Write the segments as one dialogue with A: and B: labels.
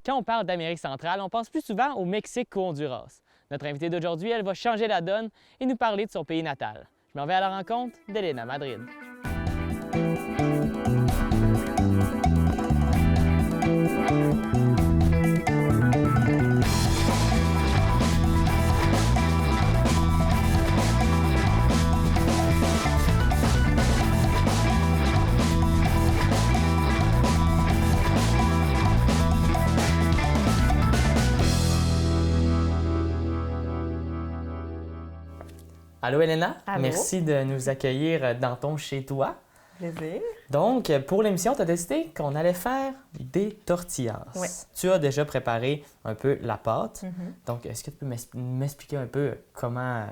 A: Quand on parle d'Amérique centrale, on pense plus souvent au Mexique qu'au Honduras. Notre invitée d'aujourd'hui, elle va changer la donne et nous parler de son pays natal. Je m'en vais à la rencontre d'Elena Madrid. Allô Elena,
B: Allô.
A: Merci de nous accueillir dans ton chez-toi.
B: Plaisir.
A: Donc, pour l'émission, tu as décidé qu'on allait faire des tortillas.
B: Oui.
A: Tu as déjà préparé un peu la pâte.
B: Mm-hmm.
A: Donc, est-ce que tu peux m'expliquer un peu comment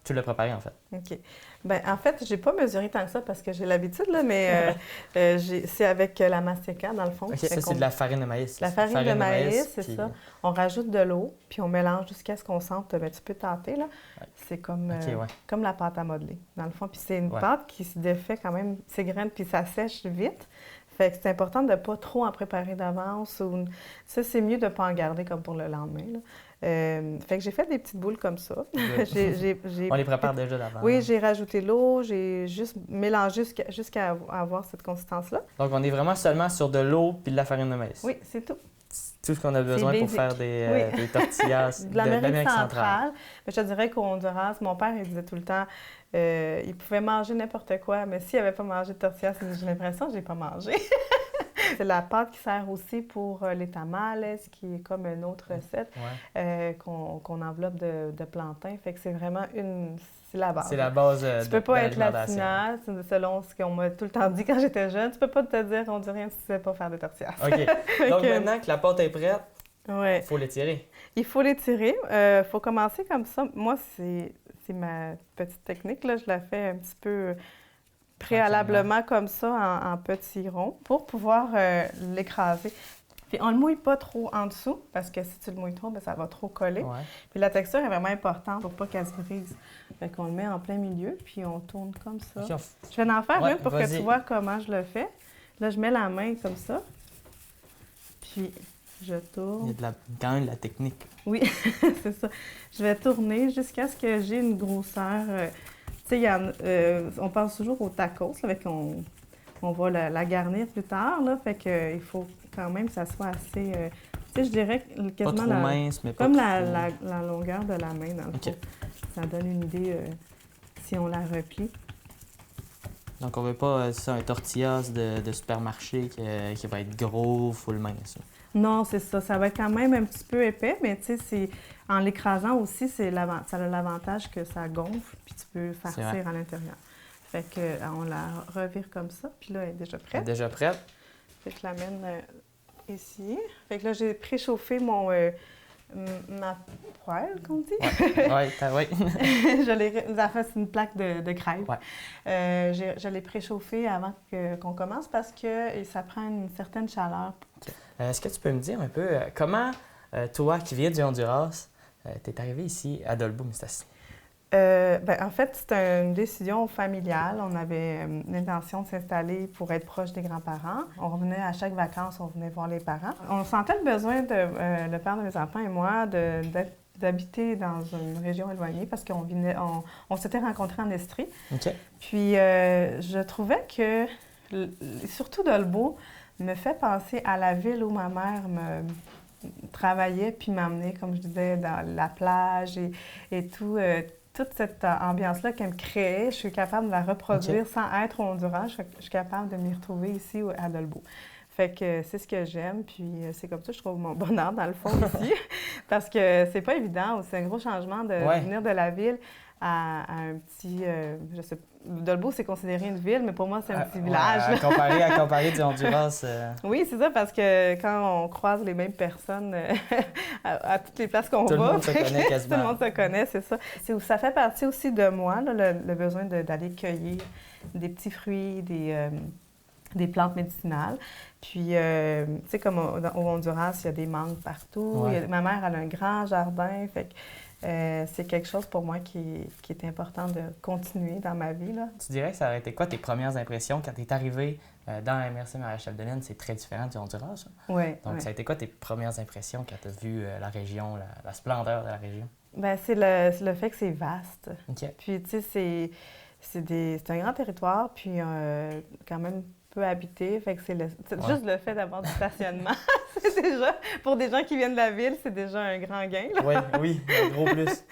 A: tu l'as préparé en fait?
B: OK. Bien, en fait, j'ai pas mesuré tant que ça parce que j'ai l'habitude, là, mais c'est avec la mastica, dans le fond.
A: OK, ça, c'est de la farine de maïs.
B: La farine de maïs, c'est
A: puis...
B: ça. On rajoute de l'eau, puis on mélange jusqu'à ce qu'on sente, ben, tu peux tâter, là.
A: Ouais.
B: C'est comme,
A: OK, ouais.
B: comme la pâte à modeler, dans le fond. Puis c'est une
A: Ouais.
B: pâte qui se défait quand même, c'est graine, puis ça sèche vite. Fait que c'est important de ne pas trop en préparer d'avance. Ça, c'est mieux de ne pas en garder comme pour le lendemain, là. Fait que j'ai fait des petites boules comme ça.
A: On les prépare déjà d'avance.
B: Oui, j'ai rajouté l'eau, j'ai juste mélangé jusqu'à avoir cette consistance-là.
A: Donc, on est vraiment seulement sur de l'eau puis de la farine de maïs.
B: Oui, c'est tout.
A: Tout ce qu'on a besoin pour faire des tortillas
B: de l'Amérique centrale. Mais je te dirais qu'au Honduras, mon père, il disait tout le temps, il pouvait manger n'importe quoi, mais s'il n'avait pas mangé de tortillas, j'ai l'impression que je n'ai pas mangé. C'est la pâte qui sert aussi pour les tamales, qui est comme une autre recette qu'on enveloppe de plantain. Fait que c'est vraiment c'est la base.
A: C'est la base
B: tu peux pas être latina, selon ce qu'on m'a tout le temps dit quand j'étais jeune. Tu peux pas te dire hondurien si tu sais pas faire des tortillas.
A: OK. Donc maintenant que la pâte est prête, il faut l'étirer.
B: Il faut l'étirer. Il faut commencer comme ça. Moi, c'est ma petite technique, là. Je la fais un petit peu préalablement comme ça, en petits ronds, pour pouvoir l'écraser. Puis on le mouille pas trop en dessous, parce que si tu le mouilles trop, bien, ça va trop coller.
A: Ouais.
B: Puis la texture est vraiment importante pour pas qu'elle se brise. Fait qu'on le met en plein milieu, puis on tourne comme ça.
A: Okay,
B: Je vais en faire une pour que tu vois comment je le fais. Là, je mets la main comme ça, puis je tourne.
A: Il y a quand même de la technique.
B: Oui, c'est ça. Je vais tourner jusqu'à ce que j'ai une grosseur... tu sais, on pense toujours au tacos, là, avec on va la garnir plus tard, là, fait que il faut quand même que ça soit assez... tu sais, je dirais quasiment...
A: Pas trop mince, mais pas
B: comme
A: trop...
B: la longueur de la main, dans le fond. Ça donne une idée si on la replie.
A: Donc, on veut pas un tortillas de supermarché qui va être gros, full mince.
B: Non, c'est ça. Ça va être quand même un petit peu épais, mais tu sais, en l'écrasant aussi, ça a l'avantage que ça gonfle, puis tu peux farcir à l'intérieur. Fait que on la revire comme ça, puis là, elle est déjà prête.
A: Elle est déjà prête.
B: Fait que je l'amène ici. Fait que là, j'ai préchauffé ma poêle, qu'on dit.
A: Oui.
B: C'est une plaque de crêpe.
A: Ouais.
B: Je l'ai préchauffée avant qu'on commence parce que ça prend une certaine chaleur.
A: Okay. Est-ce que tu peux me dire un peu comment, toi qui viens du Honduras, tu es arrivé ici à Dolbeau, Mistassini?
B: En fait, c'était une décision familiale. On avait l'intention de s'installer pour être proche des grands-parents. On revenait à chaque vacances, on venait voir les parents. On sentait le besoin, le père de mes enfants et moi, d'habiter dans une région éloignée parce on s'était rencontrés en Estrie.
A: Okay.
B: Puis, je trouvais que, surtout Dolbeau, me fait penser à la ville où ma mère travaillait puis m'amenait, comme je disais, dans la plage et tout. Toute cette ambiance-là qu'elle me créait, je suis capable de la reproduire sans être au Honduras. Je suis capable de m'y retrouver ici à Dolbeau. Fait que c'est ce que j'aime, puis c'est comme ça que je trouve mon bonheur, dans le fond, ici. Parce que c'est pas évident, c'est un gros changement de venir de la ville à un petit... je sais pas, Dolbeau, c'est considéré une ville, mais pour moi, c'est un petit village.
A: À comparer du Honduras...
B: Oui, c'est ça, parce que quand on croise les mêmes personnes à toutes les places qu'on va...
A: Tout le monde se connaît quasiment.
B: Tout le monde se connaît, c'est ça. Ça fait partie aussi de moi, là, le besoin d'aller cueillir des petits fruits, des plantes médicinales. Puis, tu sais, comme au Honduras, il y a des mangues partout.
A: Ouais.
B: Ma mère, elle a un grand jardin, fait que c'est quelque chose pour moi qui est important de continuer dans ma vie, là.
A: Tu dirais que ça aurait été quoi tes premières impressions quand tu es arrivé dans la MRC Maréchal-Delisle? C'est très différent du Honduras, ça.
B: Oui.
A: Donc, ça a été quoi tes premières impressions quand tu as vu la région, la splendeur de la région?
B: Bien, c'est le fait que c'est vaste.
A: OK.
B: Puis, tu sais, c'est un grand territoire, puis quand même peu habité. Fait que c'est juste le fait d'avoir du stationnement. C'est déjà, pour des gens qui viennent de la ville, c'est déjà un grand gain, là.
A: Oui, un gros plus.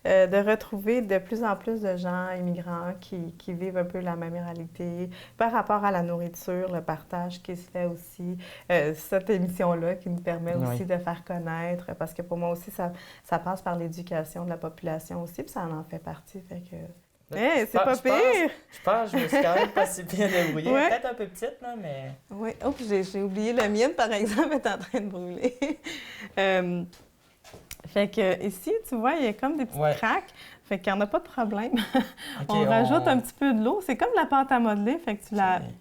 B: De retrouver de plus en plus de gens immigrants qui vivent un peu la même réalité par rapport à la nourriture, le partage qui se fait aussi. Cette émission-là qui nous permet aussi de faire connaître, parce que pour moi aussi, ça passe par l'éducation de la population aussi, puis ça en fait partie. Fait que... Hey, c'est pas pire!
A: Je pense que je me suis quand même pas si bien débrouillée.
B: Ouais.
A: Peut-être un peu petite, là, mais...
B: Oui. Oh, puis j'ai oublié la mienne, par exemple, est en train de brûler. Fait que ici, tu vois, il y a comme des petites craques. Fait qu'il n'y en a pas de problème. On rajoute un petit peu de l'eau. C'est comme la pâte à modeler. Fait que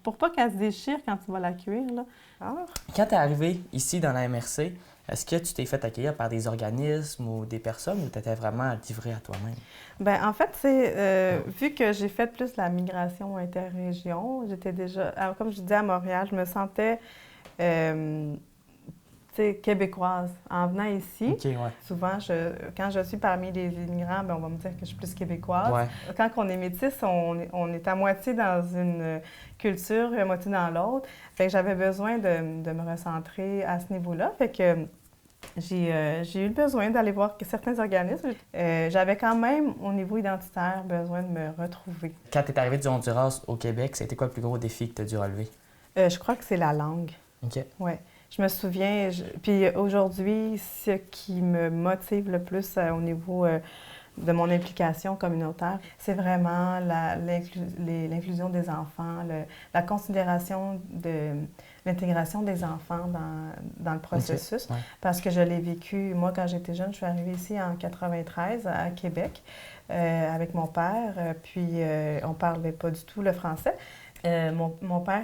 B: pour pas qu'elle se déchire quand tu vas la cuire, là. Alors... Quand
A: tu es arrivé ici dans la MRC, est-ce que tu t'es fait accueillir par des organismes ou des personnes ou tu étais vraiment livré à toi-même?
B: Bien, en fait, vu que j'ai fait plus la migration interrégion, j'étais déjà, comme je disais, à Montréal, je me sentais québécoise. En venant ici, souvent, quand je suis parmi les immigrants, bien, on va me dire que je suis plus québécoise.
A: Ouais.
B: Quand on est métisse, on est à moitié dans une culture, à moitié dans l'autre. Fait que j'avais besoin de me recentrer à ce niveau-là. Fait que j'ai eu besoin d'aller voir certains organismes. J'avais quand même, au niveau identitaire, besoin de me retrouver. Quand
A: tu es arrivé du Honduras au Québec, c'était quoi le plus gros défi que tu as dû relever?
B: Je crois que c'est la langue.
A: OK.
B: Oui. Je me souviens, puis aujourd'hui, ce qui me motive le plus au niveau de mon implication communautaire, c'est vraiment l'inclusion des enfants, la considération de l'intégration des enfants dans le processus.
A: Okay. Ouais.
B: Parce que je l'ai vécu, moi, quand j'étais jeune, je suis arrivée ici en 93 à Québec avec mon père, puis on ne parlait pas du tout le français. Mon père,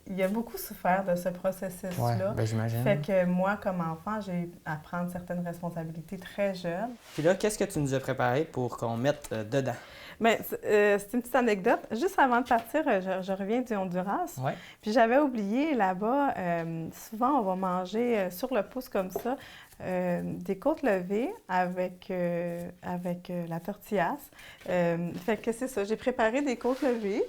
B: il a beaucoup souffert de ce processus-là.
A: Ouais, j'imagine.
B: Fait que moi, comme enfant, j'ai eu à prendre certaines responsabilités très jeune.
A: Puis là, qu'est-ce que tu nous as préparé pour qu'on mette dedans?
B: Bien, c'est une petite anecdote. Juste avant de partir, je reviens du Honduras.
A: Ouais.
B: Puis j'avais oublié, là-bas, souvent, on va manger sur le pouce comme ça, des côtes levées avec la tortillas. Fait que c'est ça, j'ai préparé des côtes levées.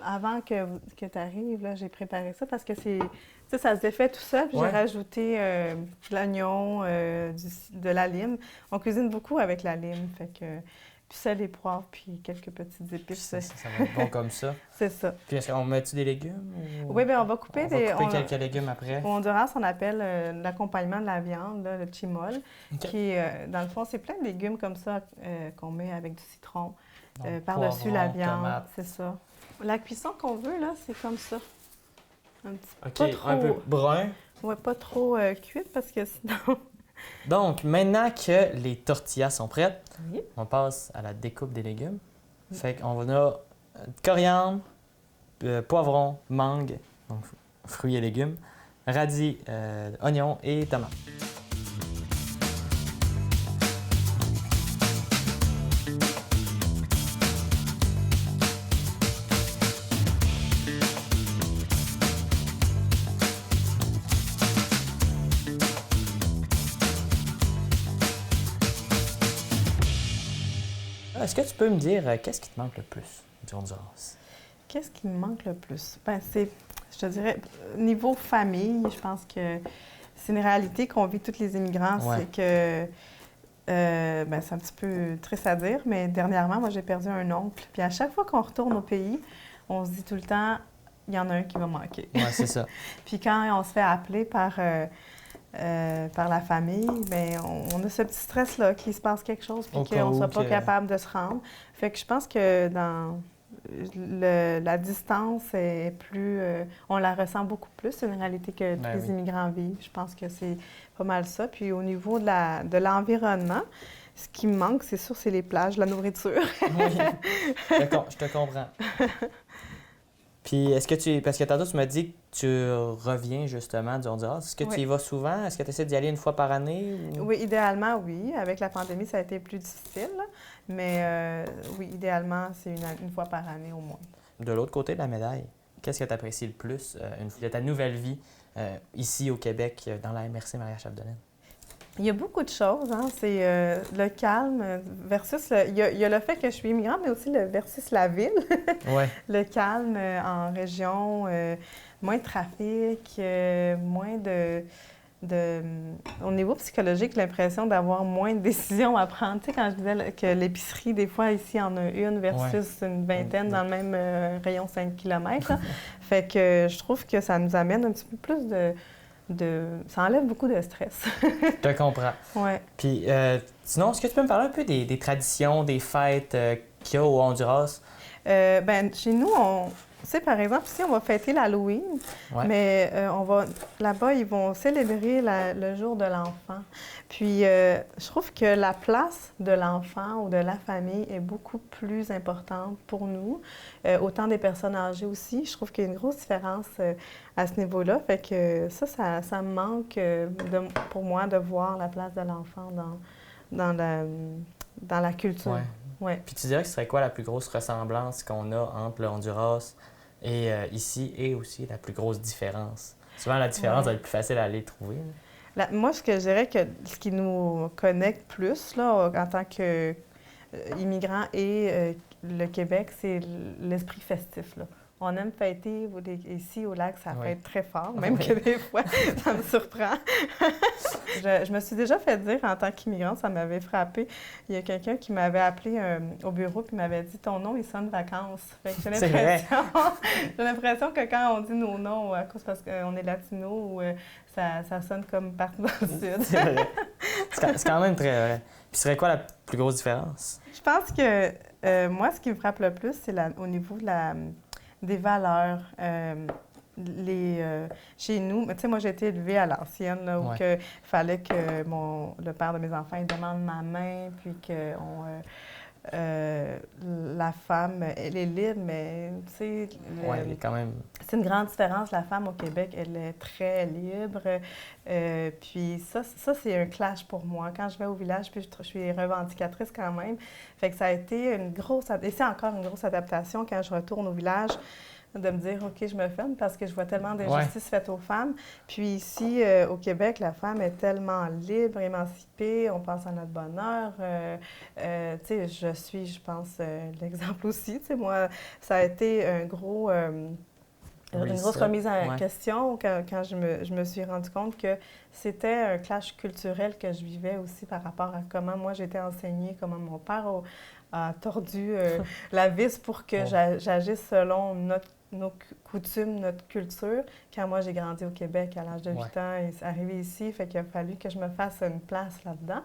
B: Avant que tu arrives, j'ai préparé ça parce que ça se défait tout seul. Puis j'ai rajouté de l'oignon, de la lime. On cuisine beaucoup avec la lime. Fait que, puis sel et poivre, puis quelques petites épices.
A: Ça va être bon comme ça.
B: C'est ça.
A: Puis est-ce qu'on met-tu des légumes? Ou...
B: Oui, bien, on va couper
A: quelques légumes après.
B: Au Honduras, on appelle l'accompagnement de la viande, là, le chimol, qui, dans le fond, c'est plein de légumes comme ça qu'on met avec du citron. Par-dessus la viande, c'est ça. La cuisson qu'on veut, là, c'est comme ça. Un petit peu
A: un peu brun.
B: Oui, pas trop cuite parce que sinon...
A: Donc, maintenant que les tortillas sont prêtes, on passe à la découpe des légumes. Fait qu'on a coriandre, poivron, mangue, donc fruits et légumes, radis, oignons et tomates. Est-ce que tu peux me dire qu'est-ce qui te manque le plus du Honduras?
B: Qu'est-ce qui me manque le plus? Bien, je te dirais, niveau famille, je pense que c'est une réalité qu'on vit tous les immigrants, c'est que, c'est un petit peu triste à dire, mais dernièrement, moi, j'ai perdu un oncle. Puis à chaque fois qu'on retourne au pays, on se dit tout le temps, il y en a un qui va manquer.
A: Oui, c'est ça.
B: Puis quand on se fait appeler par la famille, bien, on a ce petit stress-là, qu'il se passe quelque chose puis qu'on ne soit pas capable de se rendre. Fait que je pense que dans la distance est plus... on la ressent beaucoup plus. C'est une réalité que tous les immigrants vivent. Je pense que c'est pas mal ça. Puis au niveau de l'environnement, ce qui me manque, c'est sûr, c'est les plages, la nourriture.
A: Oui, je te comprends. Puis, est-ce que parce que tantôt, tu m'as dit que tu reviens justement du Honduras. Est-ce que tu y vas souvent? Est-ce que tu essaies d'y aller une fois par année? Ou...
B: Oui, idéalement, oui. Avec la pandémie, ça a été plus difficile. Là. Mais oui, idéalement, c'est une fois par année au moins.
A: De l'autre côté de la médaille, qu'est-ce que tu apprécies le plus de ta nouvelle vie ici au Québec, dans la MRC Maria-Chapdelaine?
B: Il y a beaucoup de choses. Hein? C'est le calme versus... il y a le fait que je suis immigrante, mais aussi le versus la ville.
A: Ouais.
B: Le calme en région, moins de trafic, moins au niveau psychologique, l'impression d'avoir moins de décisions à prendre. Tu sais, quand je disais que l'épicerie, des fois, ici, il y en a une versus une vingtaine dans le même rayon 5 km. Fait que je trouve que ça nous amène un petit peu plus ça enlève beaucoup de stress.
A: Je te comprends.
B: Ouais.
A: Puis, sinon, est-ce que tu peux me parler un peu des traditions, des fêtes qu'il y a au Honduras?
B: Chez nous, tu sais, par exemple, ici, on va fêter l'Halloween, mais là-bas, ils vont célébrer le jour de l'enfant. Puis, je trouve que la place de l'enfant ou de la famille est beaucoup plus importante pour nous, autant des personnes âgées aussi. Je trouve qu'il y a une grosse différence à ce niveau-là. Fait que ça me manque pour moi de voir la place de l'enfant dans la culture.
A: Ouais.
B: Ouais.
A: Puis tu dirais que ce serait quoi la plus grosse ressemblance qu'on a entre le Honduras et ici, et aussi la plus grosse différence? Souvent, la différence va être plus facile à aller trouver.
B: Moi, ce que je dirais que ce qui nous connecte plus là, en tant qu'immigrants et le Québec, c'est l'esprit festif. Là. On aime fêter. Ici, au lac, ça fête très fort, même que des fois, ça me surprend. Je me suis déjà fait dire, en tant qu'immigrante, ça m'avait frappé. Il y a quelqu'un qui m'avait appelé au bureau et m'avait dit « Ton nom, il sonne vacances ». Fait que j'ai l'impression que quand on dit nos noms, à cause parce qu'on est latino, ça sonne comme partout dans le sud.
A: C'est vrai. C'est quand même très vrai. Puis, serait quoi la plus grosse différence?
B: Je pense que moi, ce qui me frappe le plus, c'est au niveau des valeurs. Chez nous, tu sais, moi, j'ai été élevée à l'ancienne, là, où il fallait que le père de mes enfants il demande ma main, puis que la femme, elle est libre, mais tu sais...
A: elle est quand même...
B: C'est une grande différence. La femme au Québec, elle est très libre. Puis ça c'est un clash pour moi. Quand je vais au village, puis je suis revendicatrice quand même. Fait que ça a été une grosse... Et c'est encore une grosse adaptation quand je retourne au village, de me dire, OK, je me ferme parce que je vois tellement d'injustices faites aux femmes. Puis ici, au Québec, la femme est tellement libre, émancipée, on pense à notre bonheur. Tu sais, je pense, l'exemple aussi. Tu sais, moi, ça a été une grosse remise en question quand je me suis rendu compte que c'était un clash culturel que je vivais aussi par rapport à comment moi j'étais enseignée, comment mon père a tordu la vis pour que j'agisse selon nos coutumes, notre culture. Quand moi, j'ai grandi au Québec à l'âge de 8 ans et arrivé ici, fait qu'il a fallu que je me fasse une place là-dedans.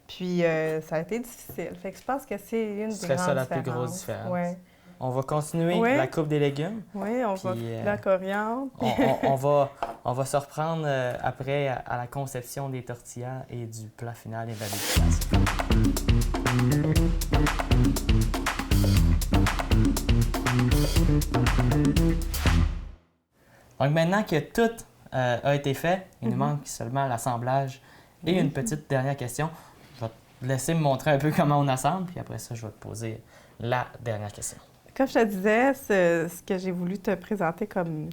B: Puis, ça a été difficile. Fait que je pense que c'est une des grandes différences.
A: C'est ça la plus grosse différence.
B: Ouais.
A: On va continuer la coupe des légumes.
B: Oui, on va la coriandre.
A: on va se reprendre après à la conception des tortillas et du plat final et de la dégustation. Donc maintenant que tout a été fait, il nous manque seulement l'assemblage et une petite dernière question. Je vais te laisser me montrer un peu comment on assemble, puis après ça, je vais te poser la dernière question.
B: Comme je te disais, ce que j'ai voulu te présenter comme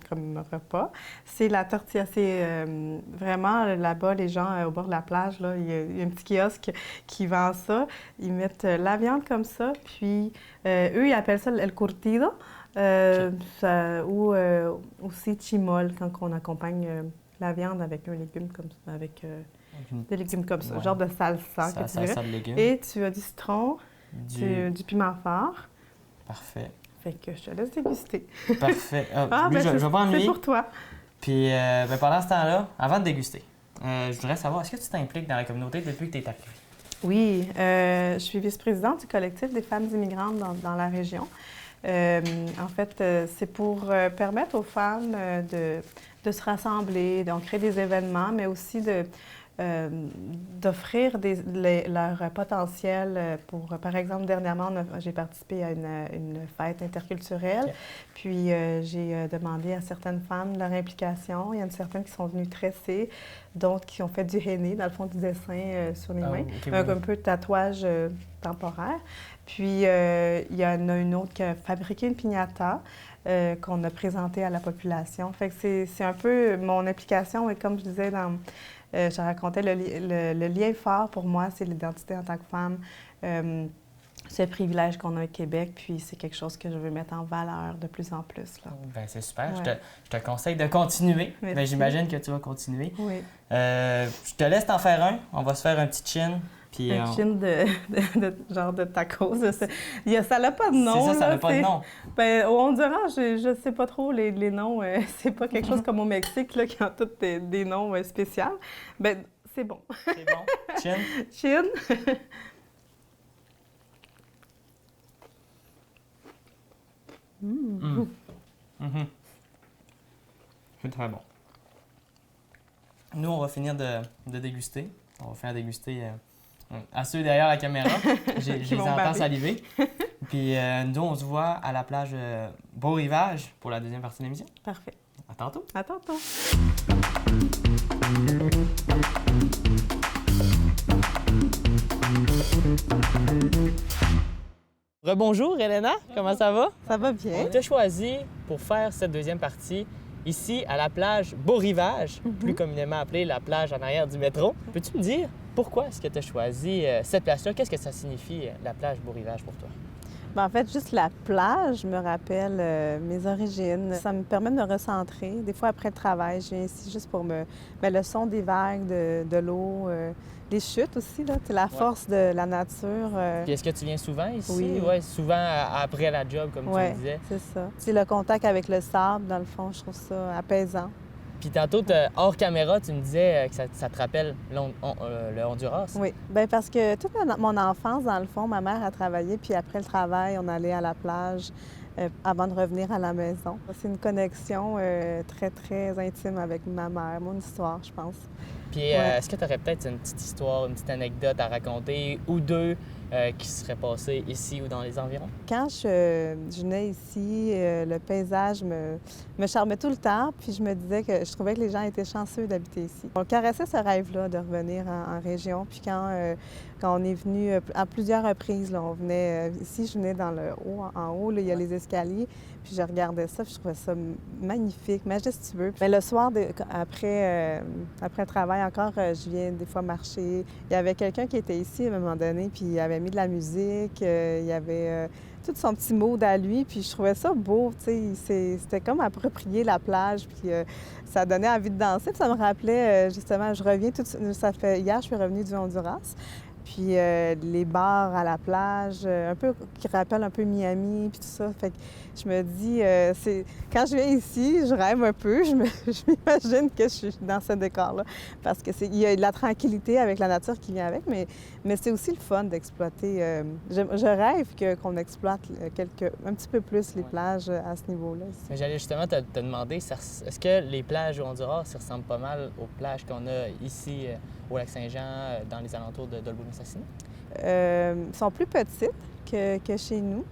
B: repas, c'est la tortilla. C'est vraiment là-bas, les gens au bord de la plage, là, il y a un petit kiosque qui vend ça. Ils mettent la viande comme ça, puis eux, ils appellent ça el curtido, ou aussi chimol, quand on accompagne la viande avec un légume comme ça, avec des légumes comme ça, genre de salsa que tu dirais.
A: De légumes.
B: Et tu as du citron, du piment fort.
A: Parfait.
B: Fait que je te laisse déguster.
A: Parfait. Je vais prendre lui.
B: C'est pour toi.
A: Puis pendant ce temps-là, avant de déguster, je voudrais savoir, est-ce que tu t'impliques dans la communauté depuis que tu es arrivée?
B: Oui, je suis vice-présidente du collectif des femmes immigrantes dans la région. En fait, c'est pour permettre aux femmes de se rassembler, donc créer des événements, mais aussi d'offrir leur potentiel pour, par exemple, dernièrement, j'ai participé à une fête interculturelle, okay. Puis j'ai demandé à certaines femmes leur implication. Il y en a certaines qui sont venues tresser, d'autres qui ont fait du henné, dans le fond, du dessin sur les mains, okay, un peu de tatouage temporaire. Puis il y en a une autre qui a fabriqué une piñata qu'on a présentée à la population. Fait que c'est un peu mon implication, et comme je disais je racontais, le lien fort pour moi, c'est l'identité en tant que femme, ce privilège qu'on a au Québec, puis c'est quelque chose que je veux mettre en valeur de plus en plus.
A: Bien, c'est super. Ouais. Je te conseille de continuer. Bien, j'imagine que tu vas continuer.
B: Oui.
A: Je te laisse t'en faire un. On va se faire un petit chin. Puis
B: un chin de genre de tacos. Ça n'a pas de nom.
A: C'est ça n'a pas de nom.
B: Bien, au Honduras, je ne sais pas trop les noms. C'est pas quelque chose comme au Mexique là, qui ont tous des noms spéciaux. Bien, c'est bon.
A: C'est bon. Chin.
B: Chin.
A: C'est très bon. Nous, on va finir de déguster. On va faire déguster à ceux derrière la caméra. Je les entends saliver. Puis nous, on se voit à la plage Beau-Rivage pour la deuxième partie de l'émission.
B: Parfait.
A: À tantôt.
B: À tantôt.
A: Rebonjour, Elena. Comment ça va?
B: Ça va bien.
A: On t'a choisi pour faire cette deuxième partie ici à la plage Beau-Rivage, plus communément appelée la plage en arrière du métro. Peux-tu me dire pourquoi est-ce que tu as choisi cette place-là? Qu'est-ce que ça signifie, la plage Beau-Rivage, pour toi?
B: Bien, en fait, juste la plage me rappelle mes origines. Ça me permet de me recentrer. Des fois, après le travail, je viens ici juste pour le son des vagues, de l'eau, les chutes aussi, là, la force de la nature.
A: Puis est-ce que tu viens souvent ici?
B: Oui.
A: Ouais, souvent après la job, comme tu me disais.
B: C'est ça. C'est le contact avec le sable, dans le fond, je trouve ça apaisant.
A: Puis tantôt, hors caméra, tu me disais que ça te rappelle le Honduras.
B: Oui, bien parce que toute mon enfance, dans le fond, ma mère a travaillé, puis après le travail, on allait à la plage avant de revenir à la maison. C'est une connexion très, très intime avec ma mère, mon histoire, je pense.
A: Puis est-ce que tu aurais peut-être une petite histoire, une petite anecdote à raconter ou deux qui se seraient passées ici ou dans les environs?
B: Quand je venais ici, le paysage me charmait tout le temps, puis je me disais que je trouvais que les gens étaient chanceux d'habiter ici. On caressait ce rêve-là de revenir en région, puis quand on est venu à plusieurs reprises, là, on venait ici, je venais dans le haut, en haut, là, il y a les escaliers, puis je regardais ça, puis je trouvais ça magnifique, majestueux. Mais le soir, après le travail encore, je viens des fois marcher. Il y avait quelqu'un qui était ici à un moment donné, puis il avait mis de la musique, il y avait tout son petit mood à lui, puis je trouvais ça beau, tu sais. C'était comme approprier la plage, puis ça donnait envie de danser. Puis ça me rappelait, justement, je reviens ça fait hier, je suis revenue du Honduras. Puis les bars à la plage, un peu qui rappellent un peu Miami, puis tout ça. Fait que je me dis, quand je viens ici, je rêve un peu, je m'imagine que je suis dans ce décor-là. Parce qu'il y a de la tranquillité avec la nature qui vient avec, mais c'est aussi le fun d'exploiter. Je rêve qu'on exploite un petit peu plus les plages à ce niveau-là.
A: J'allais justement te demander, est-ce que les plages au Honduras, ça ressemble pas mal aux plages qu'on a ici au Lac-Saint-Jean, dans les alentours de Dolbeau-Mistassini?
B: Sont plus petites que chez nous.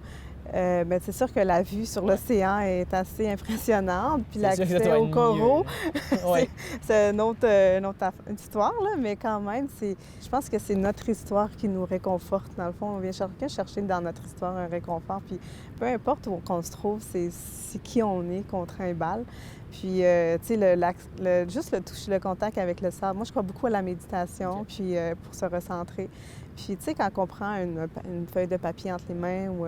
B: Mais c'est sûr que la vue sur l'océan est assez impressionnante. Puis l'accès aux coraux, c'est une autre histoire, là, mais quand même, je pense que c'est notre histoire qui nous réconforte. Dans le fond, on vient chacun chercher dans notre histoire un réconfort. Puis peu importe où qu'on se trouve, c'est qui on est qu'on trimballe. Puis, tu sais, juste le toucher, le contact avec le sable. Moi, je crois beaucoup à la méditation, puis pour se recentrer. Puis, tu sais, quand on prend une feuille de papier entre les mains ou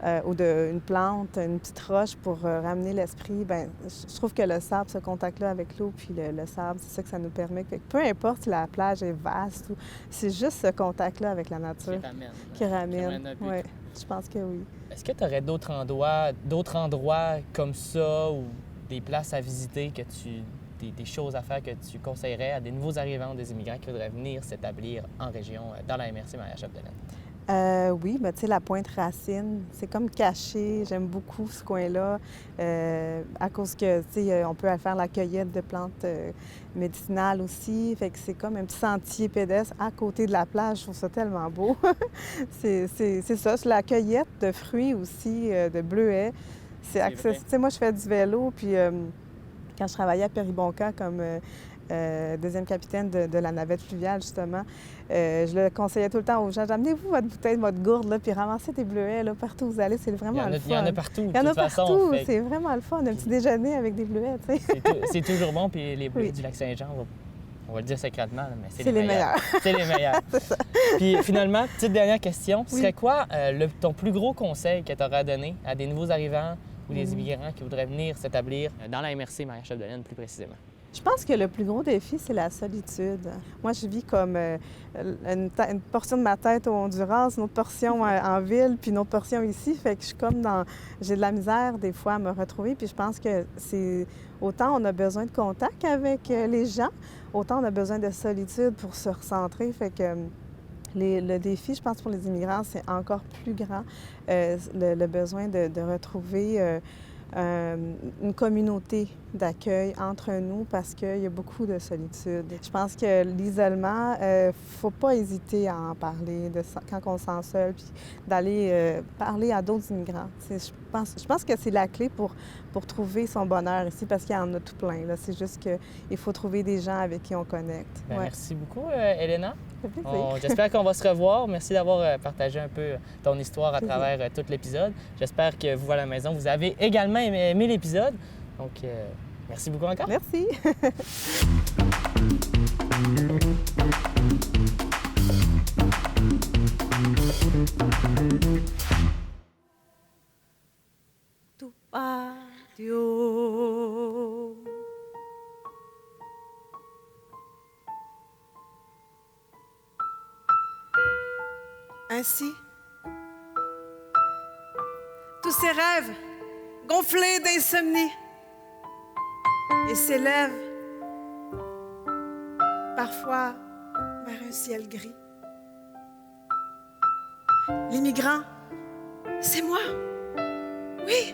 B: une plante, une petite roche pour ramener l'esprit, bien, je trouve que le sable, ce contact-là avec l'eau, puis le sable, c'est ça que ça nous permet. Peu importe si la plage est vaste, c'est juste ce contact-là avec la nature qui ramène. Oui, je pense que oui.
A: Est-ce que tu aurais d'autres endroits comme ça ou des places à visiter, des choses à faire que tu conseillerais à des nouveaux arrivants, des immigrants qui voudraient venir s'établir en région, dans la MRC Maria-Chapdelaine?
B: Oui, ben, tu sais, la Pointe-Racine, c'est comme caché. J'aime beaucoup ce coin-là à cause que, tu sais, on peut faire la cueillette de plantes médicinales aussi. Fait que c'est comme un petit sentier pédestre à côté de la plage. Je trouve ça tellement beau. C'est ça. C'est la cueillette de fruits aussi, de bleuets. C'est accessible. Tu sais, moi, je fais du vélo, puis quand je travaillais à Péribonka comme deuxième capitaine de la navette fluviale, justement, je le conseillais tout le temps aux gens. Amenez-vous votre bouteille, votre gourde, là, puis ramassez des bleuets là, partout où vous allez. C'est vraiment le fun.
A: Il y en a partout.
B: Il y en a partout. C'est vraiment le fun. Un petit déjeuner avec des bleuets, tu sais.
A: C'est toujours bon. Puis les bleuets du lac Saint-Jean, on va le dire secrètement, mais c'est
B: les meilleurs.
A: C'est les meilleurs.
B: C'est ça.
A: Puis finalement, petite dernière question. Ce
B: Oui.
A: serait quoi ton plus gros conseil que tu aurais à donner à des nouveaux arrivants ou des immigrants qui voudraient venir s'établir dans la MRC Maria-Chapdelaine plus précisément?
B: Je pense que le plus gros défi, c'est la solitude. Moi, je vis comme une portion de ma tête au Honduras, une autre portion en ville, puis une autre portion ici. Fait que je suis comme dans... J'ai de la misère, des fois, à me retrouver. Puis je pense que c'est... Autant on a besoin de contact avec les gens, autant on a besoin de solitude pour se recentrer. Fait que... Le défi, je pense, pour les immigrants, c'est encore plus grand. Le besoin de retrouver une communauté d'accueil entre nous parce qu'il y a beaucoup de solitude. Je pense que l'isolement, il ne faut pas hésiter à en parler quand on se sent seul, puis d'aller parler à d'autres immigrants. Je pense que c'est la clé pour trouver son bonheur ici parce qu'il y en a tout plein. C'est juste qu'il faut trouver des gens avec qui on connecte.
A: Bien, ouais. Merci beaucoup, Elena.
B: J'espère
A: qu'on va se revoir. Merci d'avoir partagé un peu ton histoire à travers tout l'épisode. J'espère que vous, à la maison, vous avez également aimé l'épisode. Donc, merci beaucoup encore.
B: Merci.
C: Tu patio. Ainsi, tous ces rêves gonflés d'insomnie et s'élèvent parfois vers un ciel gris. L'immigrant, c'est moi. Oui,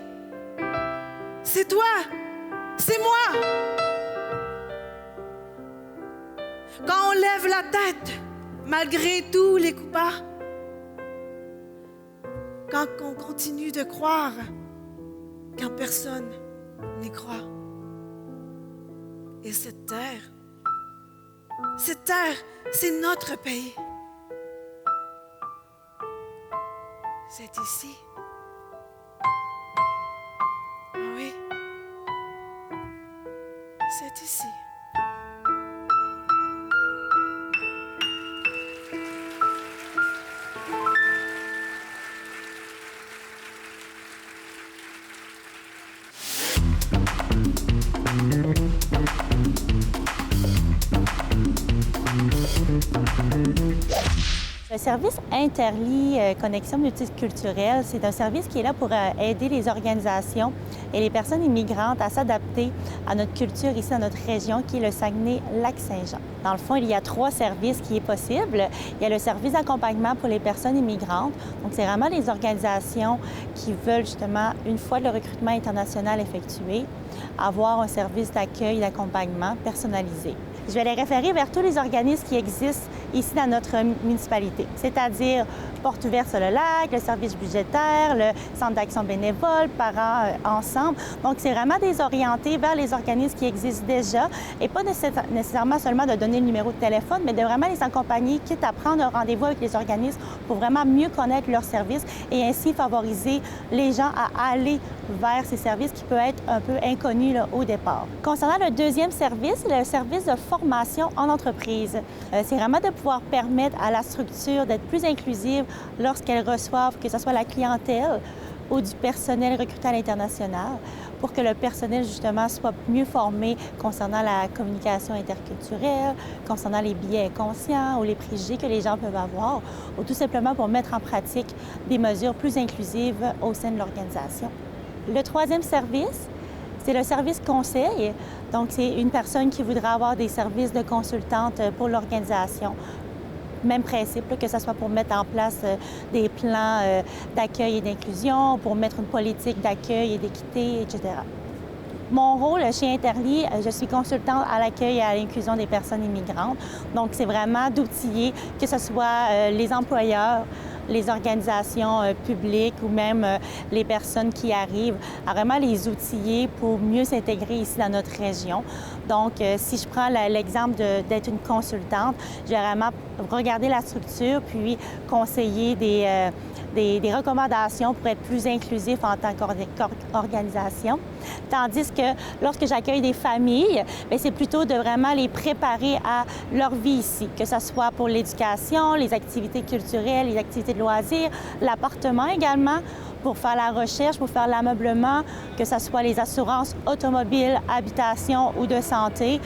C: c'est toi, c'est moi. Quand on lève la tête, malgré tous les coups bas, quand on continue de croire, quand personne n'y croit. Et cette terre, c'est notre pays. C'est ici. Oui, c'est ici.
D: Le service Interli Connexion multiculturelle, c'est un service qui est là pour aider les organisations et les personnes immigrantes à s'adapter à notre culture ici dans notre région, qui est le Saguenay-Lac-Saint-Jean. Dans le fond, il y a 3 services qui est possible. Il y a le service d'accompagnement pour les personnes immigrantes. Donc, c'est vraiment les organisations qui veulent justement, une fois le recrutement international effectué, avoir un service d'accueil et d'accompagnement personnalisé. Je vais les référer vers tous les organismes qui existent ici dans notre municipalité, c'est-à-dire Porte ouverte sur le lac, le service budgétaire, le centre d'action bénévole, Parents ensemble. Donc, c'est vraiment désorienté vers les organismes qui existent déjà et pas nécessairement seulement de donner le numéro de téléphone, mais de vraiment les accompagner, quitte à prendre un rendez-vous avec les organismes pour vraiment mieux connaître leurs services et ainsi favoriser les gens à aller vers ces services qui peuvent être un peu inconnus là, au départ. Concernant le deuxième service, le service de formation en entreprise. C'est vraiment de pouvoir permettre à la structure d'être plus inclusive lorsqu'elles reçoivent, que ce soit la clientèle ou du personnel recruté à l'international, pour que le personnel, justement, soit mieux formé concernant la communication interculturelle, concernant les biais inconscients ou les préjugés que les gens peuvent avoir, ou tout simplement pour mettre en pratique des mesures plus inclusives au sein de l'organisation. Le troisième service, c'est le service conseil. Donc, c'est une personne qui voudra avoir des services de consultante pour l'organisation. Même principe, là, que ce soit pour mettre en place des plans d'accueil et d'inclusion, pour mettre une politique d'accueil et d'équité, etc. Mon rôle chez Interli, je suis consultante à l'accueil et à l'inclusion des personnes immigrantes. Donc, c'est vraiment d'outiller, que ce soit les employeurs, les organisations publiques ou même les personnes qui arrivent, à vraiment les outiller pour mieux s'intégrer ici dans notre région. Donc, si je prends l'exemple d'être une consultante, je vais vraiment regarder la structure puis conseiller des recommandations pour être plus inclusif en tant qu'organisation. Tandis que lorsque j'accueille des familles, c'est plutôt de vraiment les préparer à leur vie ici, que ce soit pour l'éducation, les activités culturelles, les activités de loisirs, l'appartement également, pour faire la recherche, pour faire l'ameublement, que ce soit les assurances automobiles, habitation ou de santé.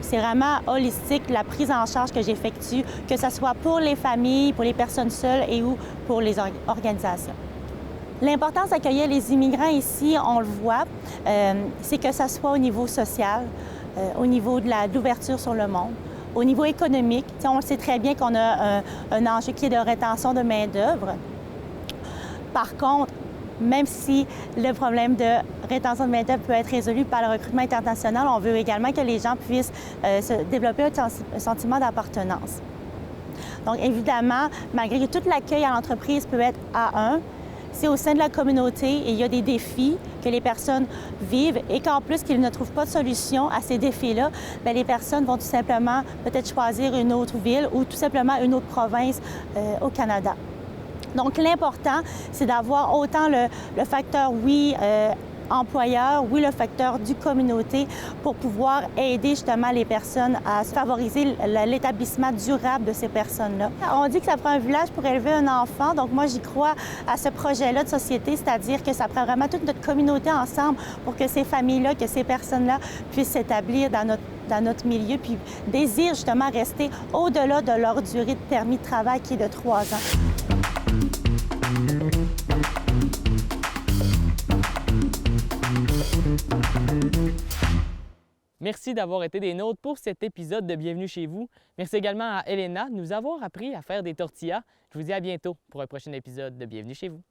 D: C'est vraiment holistique la prise en charge que j'effectue, que ce soit pour les familles, pour les personnes seules et ou pour les organisations. L'importance d'accueillir les immigrants ici, on le voit, c'est que ce soit au niveau social, au niveau de l'ouverture sur le monde, au niveau économique. On le sait très bien qu'on a un enjeu qui est de rétention de main-d'œuvre. Par contre, même si le problème de rétention de main-d'œuvre peut être résolu par le recrutement international, on veut également que les gens puissent se développer un sentiment d'appartenance. Donc, évidemment, malgré que tout l'accueil à l'entreprise peut être A1, c'est au sein de la communauté et il y a des défis que les personnes vivent et qu'en plus qu'ils ne trouvent pas de solution à ces défis-là, les personnes vont tout simplement peut-être choisir une autre ville ou tout simplement une autre province au Canada. Donc, l'important, c'est d'avoir autant le facteur, oui, employeur, oui, le facteur du communauté pour pouvoir aider justement les personnes à favoriser l'établissement durable de ces personnes-là. On dit que ça prend un village pour élever un enfant, donc moi, j'y crois à ce projet-là de société, c'est-à-dire que ça prend vraiment toute notre communauté ensemble pour que ces familles-là, que ces personnes-là puissent s'établir dans notre milieu, puis désirent justement rester au-delà de leur durée de permis de travail qui est de 3 ans.
A: Merci d'avoir été des nôtres pour cet épisode de Bienvenue chez vous. Merci également à Elena de nous avoir appris à faire des tortillas. Je vous dis à bientôt pour un prochain épisode de Bienvenue chez vous.